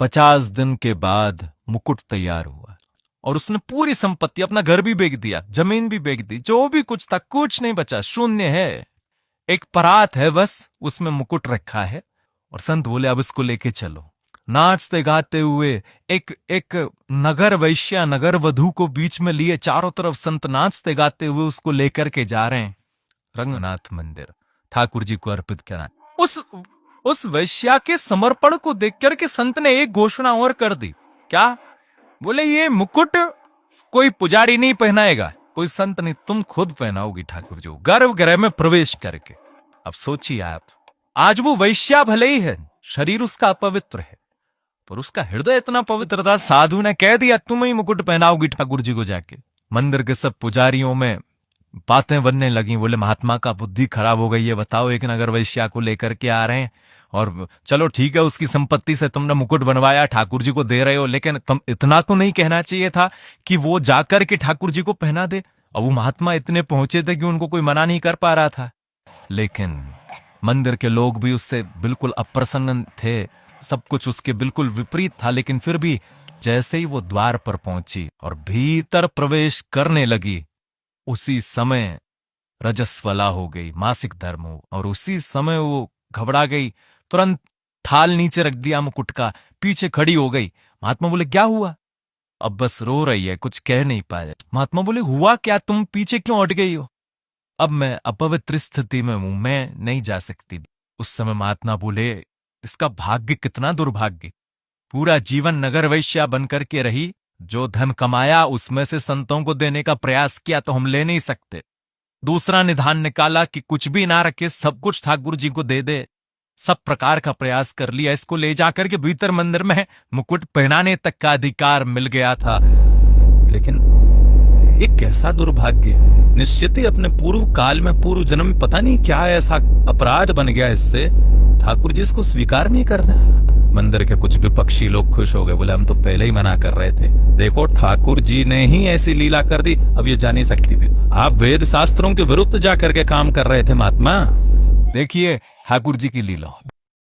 50 दिन के बाद मुकुट तैयार हुआ और उसने पूरी संपत्ति, अपना घर भी बेच दिया, जमीन भी बेच दी, जो भी कुछ था कुछ नहीं बचा, शून्य है। एक परात है बस, उसमें मुकुट रखा है। और संत बोले अब इसको लेके चलो। नाचते गाते हुए एक एक नगर वैश्या, नगर वधू को बीच में लिए, चारों तरफ संत नाचते गाते हुए उसको लेकर के जा रहे हैं रंगनाथ मंदिर, ठाकुर जी को अर्पित करना। उस वैश्या के समर्पण को देख करके संत ने एक घोषणा और कर दी। क्या? बोले ये मुकुट कोई पुजारी नहीं पहनाएगा, कोई संत नहीं, तुम खुद पहनाओगी ठाकुर जी, गर्भगृह में प्रवेश करके। अब सोचिए आप, आज वो वैश्या भले ही है, शरीर उसका अपवित्र है, पर उसका हृदय इतना पवित्र था, साधु ने कह दिया तुम ही मुकुट पहनाओगी ठाकुर जी को जाके। मंदिर के सब पुजारियों में बातें बनने लगी। बोले महात्मा का बुद्धि खराब हो गई है, बताओ एक नगर वैश्या को लेकर के आ रहे हैं और चलो ठीक है उसकी संपत्ति से तुमने मुकुट बनवाया, ठाकुर जी को दे रहे हो, लेकिन तुम इतना तो नहीं कहना चाहिए था कि वो जाकर के ठाकुर जी को पहना दे। अब वो महात्मा इतने पहुंचे थे कि उनको कोई मना नहीं कर पा रहा था। लेकिन मंदिर के लोग भी उससे बिल्कुल अप्रसन्न थे, सब कुछ उसके बिल्कुल विपरीत था। लेकिन फिर भी जैसे ही वो द्वार पर पहुंची और भीतर प्रवेश करने लगी, उसी समय रजस्वला हो गई, मासिक धर्म हो, और उसी समय वो घबरा गई, तुरंत थाल नीचे रख दिया मुकुट का, पीछे खड़ी हो गई। महात्मा बोले क्या हुआ? अब बस रो रही है, कुछ कह नहीं पाए। महात्मा बोले हुआ क्या, तुम पीछे क्यों हट गई हो? अब मैं अपवित्र स्थिति में हूं, मैं नहीं जा सकती। उस समय महात्मा बोले इसका भाग्य कितना दुर्भाग्य, पूरा जीवन नगर वैश्या बनकर के रही, जो धन कमाया उसमें से संतों को देने का प्रयास किया तो हम ले नहीं सकते। दूसरा निधान निकाला कि कुछ भी ना रखे, सब कुछ ठाकुर जी को दे दे, सब प्रकार का प्रयास कर लिया, इसको ले जाकर के भीतर मंदिर में मुकुट पहनाने तक का अधिकार मिल गया था। लेकिन ये कैसा दुर्भाग्य, निश्चित ही अपने पूर्व काल में, पूर्व जन्म में पता नहीं क्या ऐसा अपराध बन गया इससे, ठाकुर जी इसको स्वीकार नहीं कर रहे। मंदिर के कुछ विपक्षी लोग खुश हो गए, बोले हम तो पहले ही मना कर रहे थे, देखो ठाकुर जी ने ही ऐसी लीला कर दी, अब ये जा नहीं सकती थी। आप वेद शास्त्रों के विरुद्ध जाकर के काम कर रहे थे महात्मा, देखिए ठाकुर जी की लीला।